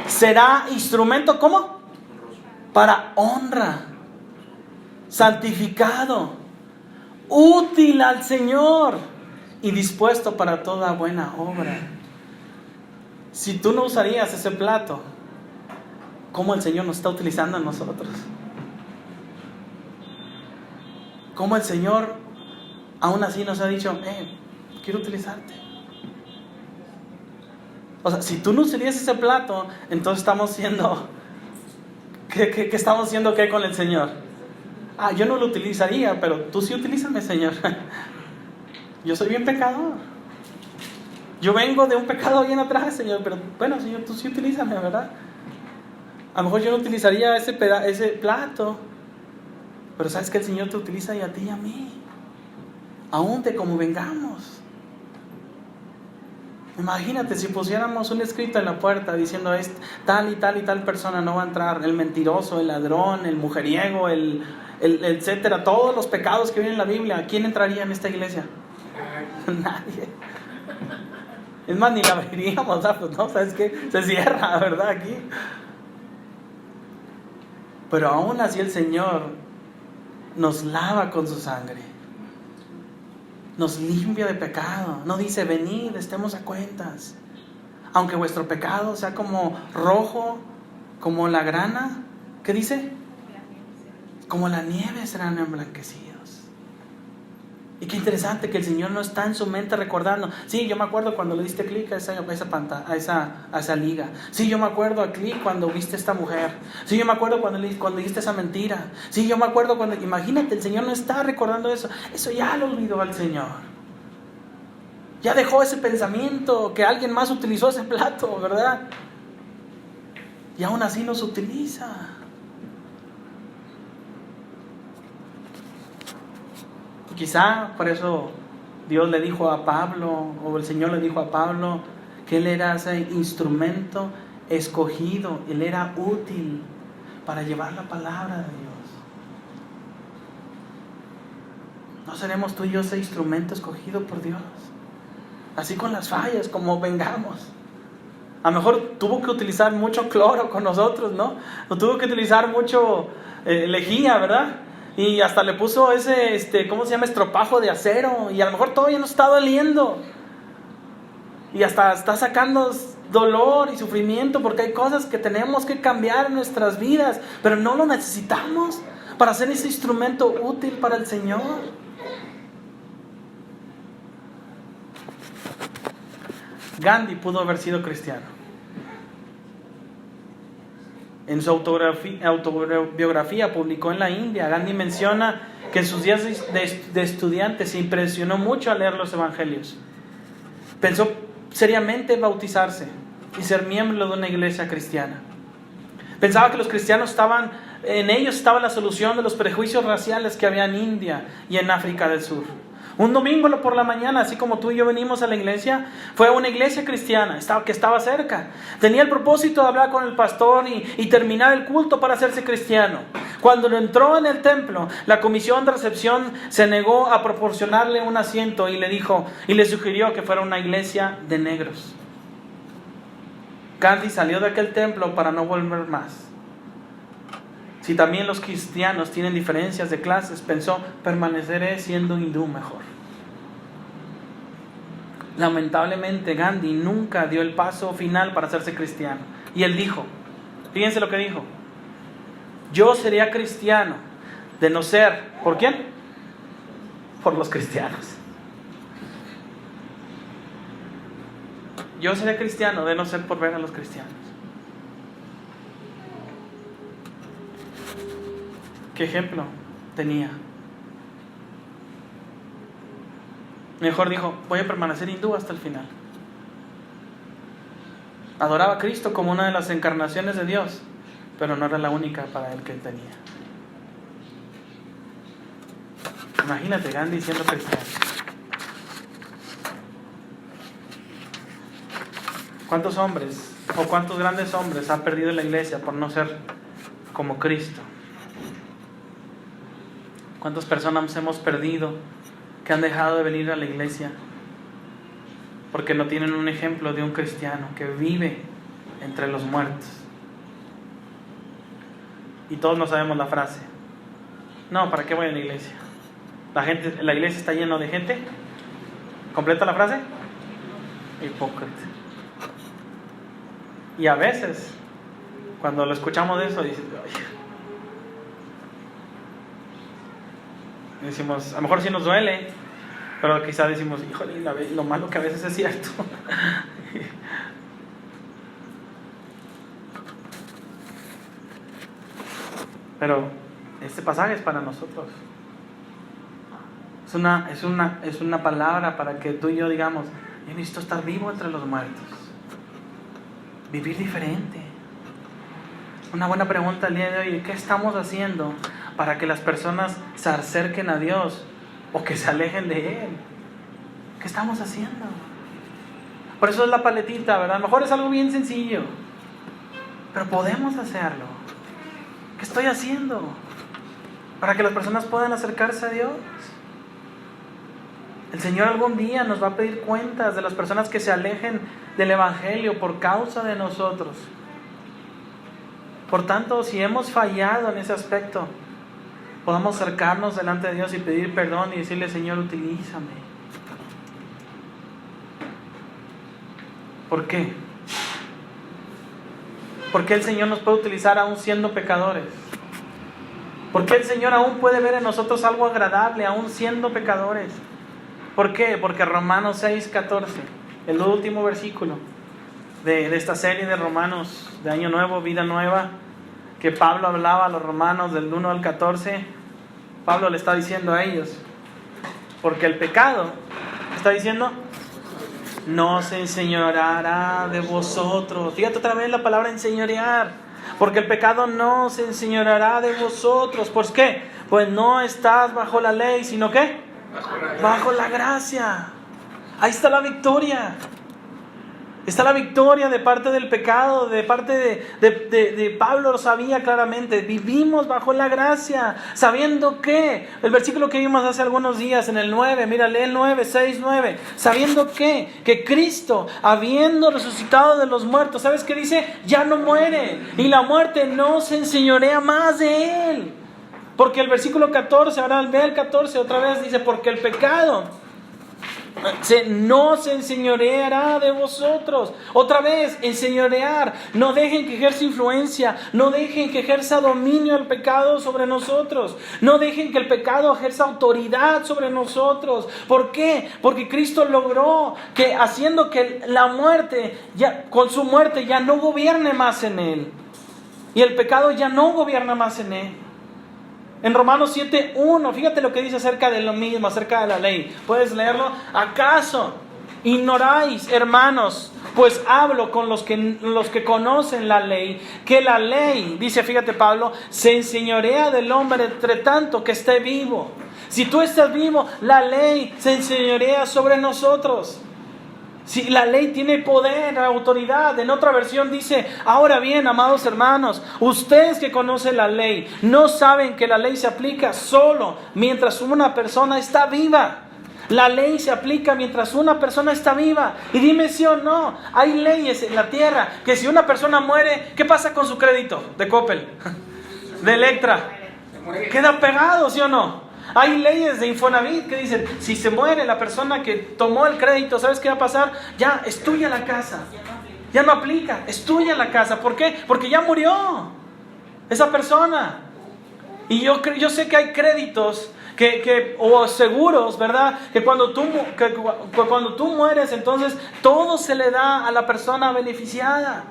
será instrumento, ¿cómo? Para honra, santificado, útil al Señor y dispuesto para toda buena obra. Si tú no usarías ese plato, ¿cómo el Señor nos está utilizando a nosotros? ¿Cómo el Señor aún así nos ha dicho, quiero utilizarte? O sea, si tú no usarías ese plato, entonces estamos siendo, ¿qué estamos haciendo qué con el Señor? Yo no lo utilizaría, pero tú sí utilízame, Señor. Yo soy bien pecador. Yo vengo de un pecado bien atrás, Señor, pero bueno, Señor, tú sí utilízame, ¿verdad? A lo mejor yo no utilizaría ese plato, pero sabes que el Señor te utiliza y a ti y a mí, aún de como vengamos. Imagínate si pusiéramos un escrito en la puerta diciendo tal y tal y tal persona no va a entrar, el mentiroso, el ladrón, el mujeriego, el etcétera, todos los pecados que vienen en la Biblia. ¿Quién entraría en esta iglesia? Nadie. Es más, ni la veríamos, pues no, ¿sabes qué? Se cierra, ¿verdad? Aquí. Pero aún así el Señor nos lava con su sangre, nos limpia de pecado. No dice, venid, estemos a cuentas. Aunque vuestro pecado sea como rojo, como la grana, ¿qué dice? como la nieve serán emblanquecidos. Y qué interesante que el Señor no está en su mente recordando. Sí, yo me acuerdo cuando le diste clic a esa liga. Sí, yo me acuerdo a clic cuando viste a esta mujer. Sí, yo me acuerdo cuando dijiste esa mentira. Sí, yo me acuerdo cuando... Imagínate, el Señor no está recordando eso. Eso ya lo olvidó al Señor. Ya dejó ese pensamiento que alguien más utilizó ese plato, ¿verdad? Y aún así nos utiliza. Quizá por eso Dios le dijo a Pablo, o el Señor le dijo a Pablo, que él era ese instrumento escogido, él era útil para llevar la palabra de Dios. ¿No seremos tú y yo ese instrumento escogido por Dios? Así con las fallas, como vengamos. A lo mejor tuvo que utilizar mucho cloro con nosotros, ¿no? O tuvo que utilizar mucho lejía, ¿verdad? Y hasta le puso ese, ¿cómo se llama? Estropajo de acero. Y a lo mejor todavía nos está doliendo. Y hasta está sacando dolor y sufrimiento, porque hay cosas que tenemos que cambiar en nuestras vidas, pero no lo necesitamos para ser ese instrumento útil para el Señor. Gandhi pudo haber sido cristiano. En su autobiografía publicó en la India, Gandhi menciona que en sus días de estudiante se impresionó mucho al leer los evangelios. Pensó seriamente en bautizarse y ser miembro de una iglesia cristiana. Pensaba que los cristianos en ellos estaba la solución de los prejuicios raciales que había en India y en África del Sur. Un domingo por la mañana, así como tú y yo venimos a la iglesia, fue a una iglesia cristiana que estaba cerca. Tenía el propósito de hablar con el pastor y terminar el culto para hacerse cristiano. Cuando entró en el templo, la comisión de recepción se negó a proporcionarle un asiento y le sugirió que fuera una iglesia de negros. Gandhi salió de aquel templo para no volver más. Si también los cristianos tienen diferencias de clases, pensó, permaneceré siendo hindú mejor. Lamentablemente, Gandhi nunca dio el paso final para hacerse cristiano. Y él dijo, fíjense lo que dijo, yo sería cristiano de no ser, ¿por quién? Por los cristianos. Yo sería cristiano de no ser por ver a los cristianos. ¿Qué ejemplo tenía? Mejor dijo, voy a permanecer hindú hasta el final. Adoraba a Cristo como una de las encarnaciones de Dios, pero no era la única para él que él tenía. Imagínate Gandhi siendo cristiano. ¿Cuántos hombres o cuántos grandes hombres ha perdido la iglesia por no ser como Cristo? ¿Cuántas personas hemos perdido que han dejado de venir a la iglesia porque no tienen un ejemplo de un cristiano que vive entre los muertos? Y todos no sabemos la frase. No, ¿para qué voy a la iglesia? La iglesia está llena de gente. ¿Completa la frase? Hipócrita. Y a veces, cuando lo escuchamos de eso, dices, decimos, a lo mejor sí nos duele, pero quizás decimos, híjole, lo malo que a veces es cierto. Pero este pasaje es para nosotros. Es una palabra para que tú y yo digamos, yo necesito estar vivo entre los muertos. Vivir diferente. Una buena pregunta el día de hoy, ¿qué estamos haciendo para que las personas se acerquen a Dios o que se alejen de Él? ¿Qué estamos haciendo? Por eso es la paletita, ¿verdad? A lo mejor es algo bien sencillo, pero podemos hacerlo. ¿Qué estoy haciendo para que las personas puedan acercarse a Dios? El Señor algún día nos va a pedir cuentas de las personas que se alejen del Evangelio por causa de nosotros. Por tanto, si hemos fallado en ese aspecto, podamos acercarnos delante de Dios y pedir perdón y decirle, Señor, utilízame. ¿Por qué? Porque el Señor nos puede utilizar aún siendo pecadores. ¿Por qué el Señor aún puede ver en nosotros algo agradable, aún siendo pecadores? ¿Por qué? Porque Romanos 6:14, el último versículo de esta serie de Romanos, de Año Nuevo, Vida Nueva, que Pablo hablaba a los romanos del 1 al 14, Pablo le está diciendo a ellos, porque el pecado, está diciendo, no se enseñoreará de vosotros. Fíjate otra vez la palabra enseñorear. Porque el pecado no se enseñoreará de vosotros. ¿Por qué? Pues no estás bajo la ley, sino ¿qué? Bajo la gracia. Ahí está la victoria. Está la victoria de parte del pecado, de parte de Pablo lo sabía claramente. Vivimos bajo la gracia, sabiendo que, el versículo que vimos hace algunos días en el 9, mira, lee el 9, 6, 9. Sabiendo que Cristo, habiendo resucitado de los muertos, ¿sabes qué dice? Ya no muere, y la muerte no se enseñorea más de él. Porque el versículo 14, ahora ve el 14 otra vez, dice, porque el pecado no se enseñoreará de vosotros. Otra vez, enseñorear. No dejen que ejerza influencia. No dejen que ejerza dominio el pecado sobre nosotros. No dejen que el pecado ejerza autoridad sobre nosotros. ¿Por qué? Porque Cristo logró que, haciendo que la muerte, ya, con su muerte, ya no gobierne más en él. Y el pecado ya no gobierna más en él. En Romanos 7:1, fíjate lo que dice acerca de lo mismo, acerca de la ley. ¿Puedes leerlo? ¿Acaso ignoráis, hermanos? Pues hablo con los que conocen la ley, que la ley, dice, fíjate Pablo, se enseñorea del hombre entre tanto que esté vivo. Si tú estás vivo, la ley se enseñorea sobre nosotros. Si la ley tiene poder, autoridad. En otra versión dice, ahora bien, amados hermanos, ustedes que conocen la ley, no saben que la ley se aplica solo mientras una persona está viva. La ley se aplica mientras una persona está viva. Y dime sí o no, hay leyes en la tierra que si una persona muere, ¿qué pasa con su crédito de Coppel? De Electra. Queda pegado, ¿sí o no? Hay leyes de Infonavit que dicen, si se muere la persona que tomó el crédito, ¿sabes qué va a pasar? Ya, es tuya la casa. Ya no aplica, es tuya la casa. ¿Por qué? Porque ya murió esa persona. Y yo sé que hay créditos o seguros, ¿verdad? Que cuando tú mueres, entonces todo se le da a la persona beneficiada.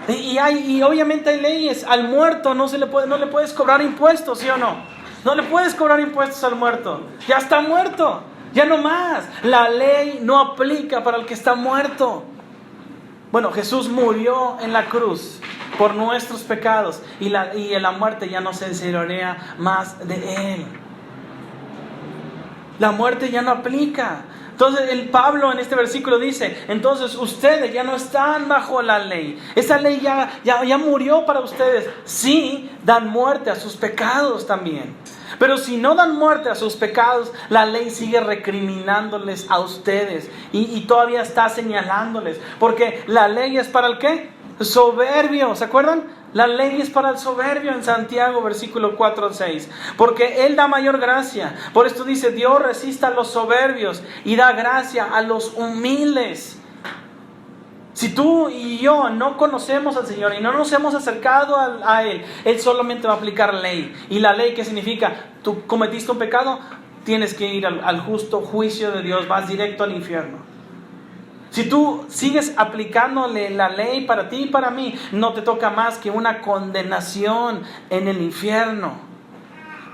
Y obviamente hay leyes. Al muerto no le puedes cobrar impuestos, ¿sí o no? No le puedes cobrar impuestos al muerto. Ya está muerto. Ya no más. La ley no aplica para el que está muerto. Bueno, Jesús murió en la cruz por nuestros pecados. Y la muerte ya no se enseñorea más de él. La muerte ya no aplica. Entonces el Pablo en este versículo dice, entonces ustedes ya no están bajo la ley. Esa ley ya murió para ustedes. Sí, dan muerte a sus pecados también. Pero si no dan muerte a sus pecados, la ley sigue recriminándoles a ustedes. Y todavía está señalándoles. Porque la ley es para el ¿qué? Soberbio. ¿Se acuerdan? La ley es para el soberbio en Santiago, versículo 4-6. Porque Él da mayor gracia. Por esto dice, Dios resiste a los soberbios y da gracia a los humildes. Si tú y yo no conocemos al Señor y no nos hemos acercado a Él, Él solamente va a aplicar ley. ¿Y la ley qué significa? Tú cometiste un pecado, tienes que ir al justo juicio de Dios, vas directo al infierno. Si tú sigues aplicándole la ley para ti y para mí, no te toca más que una condenación en el infierno.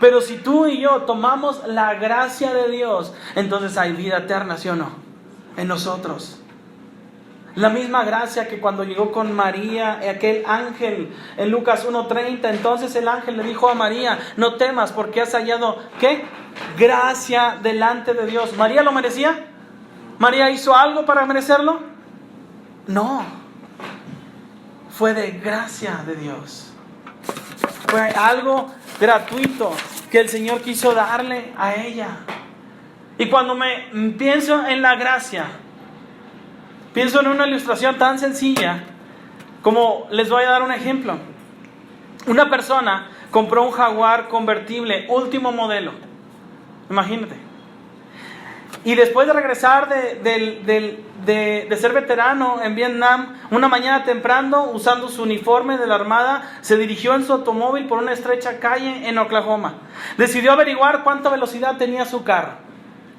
Pero si tú y yo tomamos la gracia de Dios, entonces hay vida eterna, ¿sí o no? En nosotros. La misma gracia que cuando llegó con María, aquel ángel en Lucas 1:30, entonces el ángel le dijo a María, no temas porque has hallado, ¿qué? Gracia delante de Dios. ¿María lo merecía? ¿María hizo algo para merecerlo? No. Fue de gracia de Dios. Fue algo gratuito que el Señor quiso darle a ella. Y cuando me pienso en la gracia, pienso en una ilustración tan sencilla como les voy a dar un ejemplo. Una persona compró un Jaguar convertible, último modelo. Imagínate. Y después de regresar de ser veterano en Vietnam, una mañana temprano, usando su uniforme de la Armada, se dirigió en su automóvil por una estrecha calle en Oklahoma. Decidió averiguar cuánta velocidad tenía su carro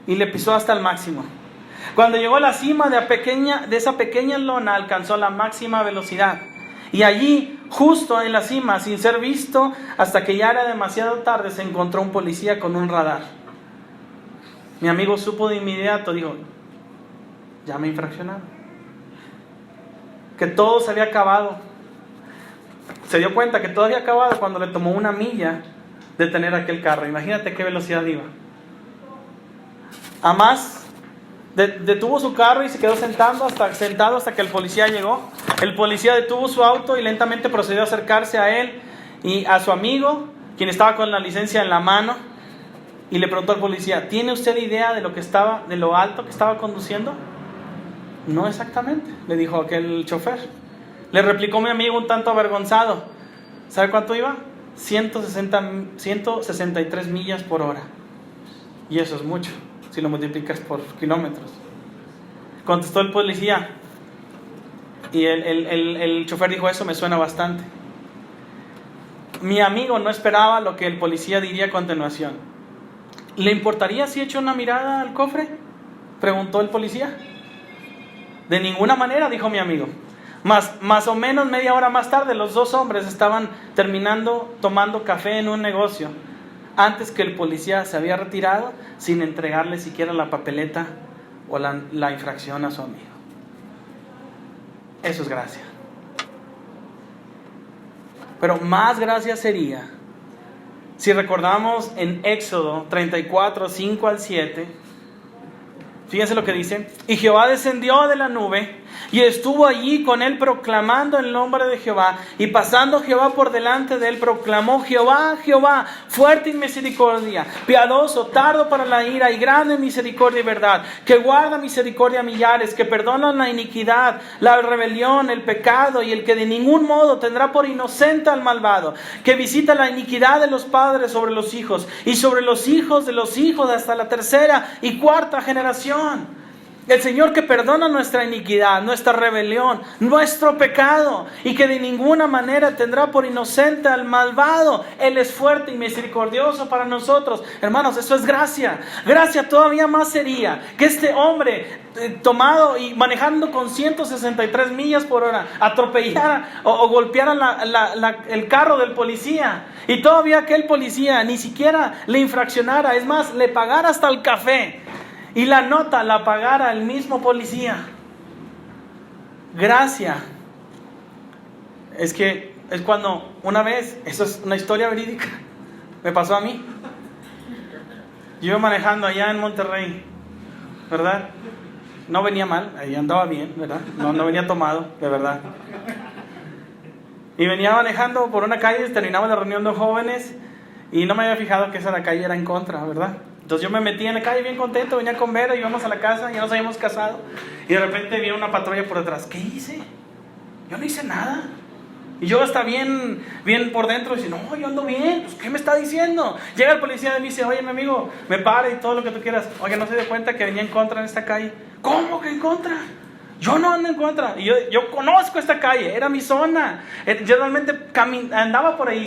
y le pisó hasta el máximo. Cuando llegó a la cima de esa pequeña lona, alcanzó la máxima velocidad. Y allí, justo en la cima, sin ser visto, hasta que ya era demasiado tarde, se encontró un policía con un radar. Mi amigo supo de inmediato, dijo, ya me infraccionaron. Que todo se había acabado. Se dio cuenta que todo había acabado cuando le tomó una milla detener aquel carro. Imagínate qué velocidad iba. A más, detuvo su carro y se quedó sentado hasta que el policía llegó. El policía detuvo su auto y lentamente procedió a acercarse a él y a su amigo, quien estaba con la licencia en la mano, y le preguntó al policía, ¿tiene usted idea de lo alto que estaba conduciendo? No exactamente, le dijo aquel chofer. Le replicó mi amigo un tanto avergonzado. ¿Sabe cuánto iba? 163 millas por hora. Y eso es mucho, si lo multiplicas por kilómetros. Contestó el policía. Y el chofer dijo, eso me suena bastante. Mi amigo no esperaba lo que el policía diría a continuación. ¿Le importaría si echo una mirada al cofre?, preguntó el policía. De ninguna manera, dijo mi amigo. Más o menos media hora más tarde, los dos hombres estaban tomando café en un negocio, antes que el policía se había retirado sin entregarle siquiera la papeleta o la infracción a su amigo. Eso es gracia. Pero más gracia sería si recordamos en Éxodo 34, 5 al 7, fíjense lo que dice. Y Jehová descendió de la nube y estuvo allí con él proclamando el nombre de Jehová. Y pasando Jehová por delante de él, proclamó: Jehová, Jehová, fuerte en misericordia, piadoso, tardo para la ira y grande en misericordia y verdad, que guarda misericordia a millares, que perdona la iniquidad, la rebelión, el pecado, y el que de ningún modo tendrá por inocente al malvado, que visita la iniquidad de los padres sobre los hijos y sobre los hijos de los hijos hasta la tercera y cuarta generación. El Señor que perdona nuestra iniquidad, nuestra rebelión, nuestro pecado, y que de ninguna manera tendrá por inocente al malvado. Él es fuerte y misericordioso para nosotros. Hermanos, eso es gracia. Gracia todavía más sería que este hombre tomado y manejando con 163 millas por hora atropellara o golpeara el carro del policía, y todavía aquel policía ni siquiera le infraccionara, es más, le pagara hasta el café. Y la nota la pagara el mismo policía. Gracia. Es cuando una vez, eso es una historia verídica, me pasó a mí. Yo iba manejando allá en Monterrey, ¿verdad? No venía mal, ahí andaba bien, ¿verdad? No venía tomado, de verdad. Y venía manejando por una calle, terminaba la reunión de jóvenes y no me había fijado que esa calle era en contra, ¿verdad? Entonces yo me metí en la calle bien contento, venía con Vera, íbamos a la casa, ya nos habíamos casado, y de repente vi una patrulla por detrás. ¿Qué hice? Yo no hice nada. Y yo hasta bien por dentro, dice, no, yo ando bien, pues ¿qué me está diciendo? Llega el policía y me dice, oye, mi amigo, me para y todo lo que tú quieras. Oye, ¿no se dio cuenta que venía en contra en esta calle? ¿Cómo que en contra? Yo no ando en contra. Y yo conozco esta calle, era mi zona. Yo realmente andaba por ahí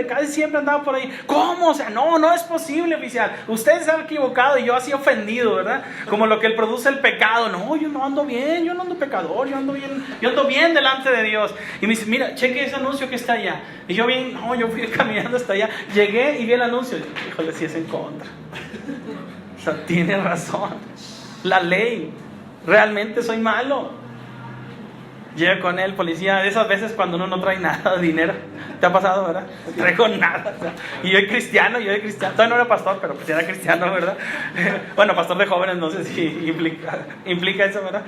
casi siempre andaba por ahí. ¿Cómo? O sea, no es posible, oficial. Usted se ha equivocado. Y yo así ofendido, ¿verdad? Como lo que él produce el pecado. No, yo no ando bien, yo no ando pecador, yo ando bien delante de Dios. Y me dice, mira, cheque ese anuncio que está allá. Y yo yo fui caminando hasta allá. Llegué y vi el anuncio. Híjole, si es en contra. O sea, tiene razón. La ley. Realmente soy malo. Llega con él, policía, de esas veces cuando uno no trae nada de dinero. ¿Te ha pasado, verdad? No traigo nada. O sea, y yo era cristiano. Todavía no era pastor, pero pues era cristiano, ¿verdad? Bueno, pastor de jóvenes, no sé si implica eso, ¿verdad?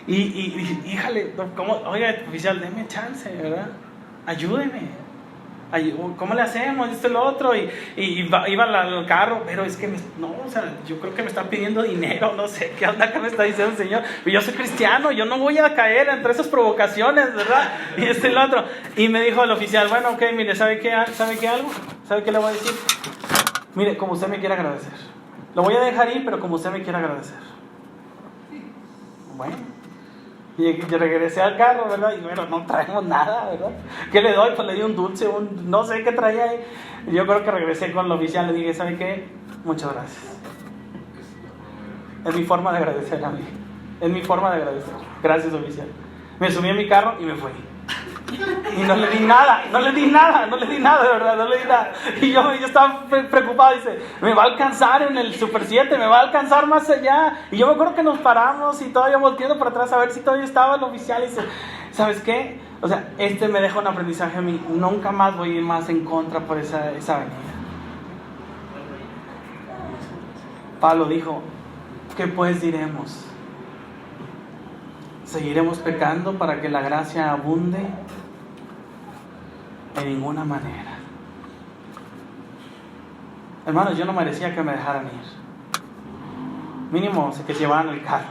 Y dije, híjale, ¿cómo? Oiga, oficial, déme chance, ¿verdad? Ayúdeme. ¿Cómo le hacemos? Esto y lo otro. Y iba al carro, pero es que yo creo que me está pidiendo dinero, no sé qué onda que me está diciendo el Señor. Yo soy cristiano, yo no voy a caer entre esas provocaciones, ¿verdad? Y esto y lo otro. Y me dijo el oficial, bueno, ok, mire, ¿sabe qué algo? ¿Sabe qué le voy a decir? Mire, como usted me quiere agradecer. Lo voy a dejar ir, pero como usted me quiere agradecer. Bueno, y yo regresé al carro, ¿verdad? Y bueno, no traemos nada, ¿verdad? ¿Qué le doy? Pues le di un dulce, no sé qué traía ahí. Y yo creo que regresé con el oficial, le dije, ¿sabe qué? Muchas gracias. Es mi forma de agradecer a mí. Es mi forma de agradecer. Gracias, oficial. Me subí a mi carro y me fui. Y no le di nada, de verdad, no le di nada. Y yo estaba preocupado, dice, me va a alcanzar en el Super 7, me va a alcanzar más allá. Y yo me acuerdo que nos paramos y todavía volteando para atrás a ver si todavía estaba el oficial. Y dice, ¿sabes qué? O sea, me deja un aprendizaje a mí. Nunca más voy a ir más en contra por esa avenida. Pablo dijo, ¿qué pues diremos? ¿Seguiremos pecando para que la gracia abunde? De ninguna manera. Hermanos, yo no merecía que me dejaran ir. Mínimo que se llevaran el carro.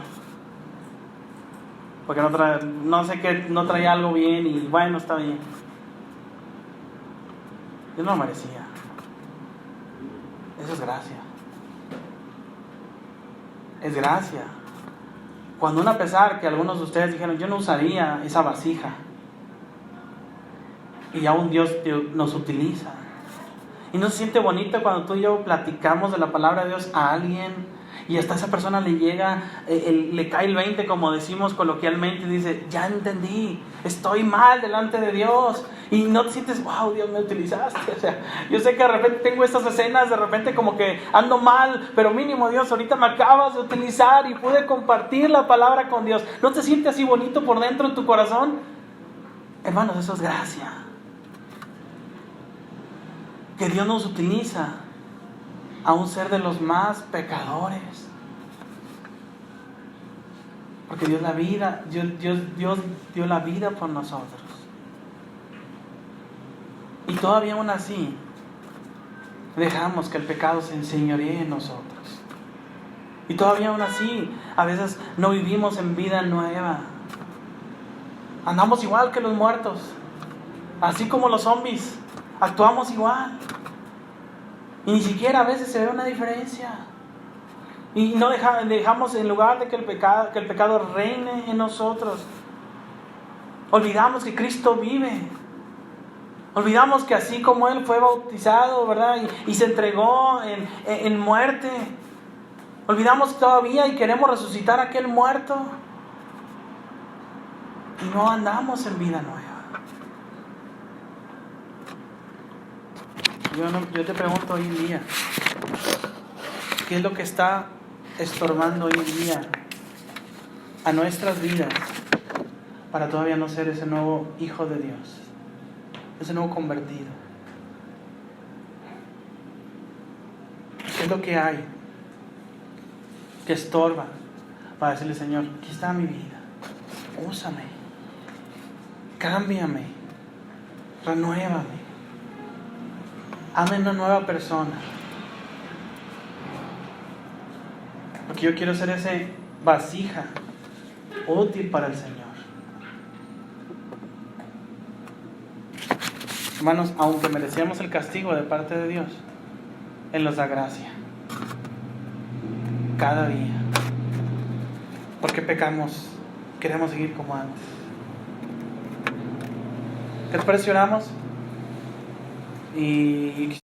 Porque no traía algo bien y bueno, está bien. Yo no lo merecía. Eso es gracia. Es gracia. Cuando a pesar que algunos de ustedes dijeron, yo no usaría esa vasija. Y aún Dios nos utiliza. Y no se siente bonito cuando tú y yo platicamos de la palabra de Dios a alguien y hasta esa persona le llega, le cae el 20, como decimos coloquialmente, y dice, ya entendí, estoy mal delante de Dios. Y no te sientes, wow, Dios me utilizaste. O sea, yo sé que de repente tengo estas escenas, de repente como que ando mal, pero mínimo Dios, ahorita me acabas de utilizar y pude compartir la palabra con Dios. ¿No te sientes así bonito por dentro en tu corazón? Hermanos, eso es gracia. Que Dios nos utiliza a un ser de los más pecadores. Porque Dios dio la vida por nosotros. Y todavía aún así dejamos que el pecado se enseñoree en nosotros. Y todavía aún así a veces no vivimos en vida nueva. Andamos igual que los muertos, así como los zombies. Actuamos igual. Y ni siquiera a veces se ve una diferencia. Y no dejamos, en lugar de que el pecado reine en nosotros, olvidamos que Cristo vive. Olvidamos que así como Él fue bautizado, ¿verdad? Y se entregó en muerte. Olvidamos todavía y queremos resucitar a aquel muerto. Y no andamos en vida nueva. Yo te pregunto hoy en día, ¿qué es lo que está estorbando hoy en día a nuestras vidas para todavía no ser ese nuevo hijo de Dios, ese nuevo convertido? ¿Qué es lo que hay que estorba para decirle, Señor, aquí está mi vida, úsame, cámbiame, renuévame? Hazme una nueva persona. Porque yo quiero ser ese vasija útil para el Señor. Hermanos, aunque merecíamos el castigo de parte de Dios, Él nos da gracia. Cada día. Porque pecamos, queremos seguir como antes. ¿Qué te parece si oramos? Y